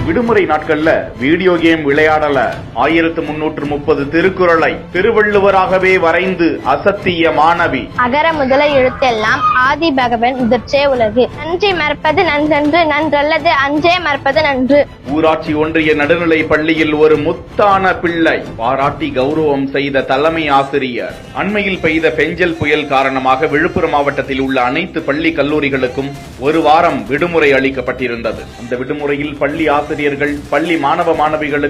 விடுமுறை நாட்கள்ல video game விளையாடல 1330 திருக்குறளை திருவள்ளுவராகவே வரைந்து அசத்திய மாணவி. அகர முதல எழுத்தெல்லாம் ஆதி பகவன் முதற்றே உலகு. நன்றி மறப்பது நன்றன்று, நன்றல்லது அன்றே மறப்பது நன்று. ஊராட்சி ஒன்றிய நடுநிலை பள்ளியில் ஒரு முத்தான பிள்ளை பாராட்டி கௌரவம் செய்த தலைமை ஆசிரியர். அண்மையில் பெய்த பெஞ்சல் புயல் காரணமாக விழுப்புரம் மாவட்டத்தில் உள்ள அனைத்து பள்ளி கல்லூரிகளுக்கும் ஒரு வாரம் விடுமுறை அளிக்கப்பட்டிருந்தது. அந்த விடுமுறையில் பள்ளி ஆசிரியர்கள் பள்ளி மாணவ மாணவிகளுக்கு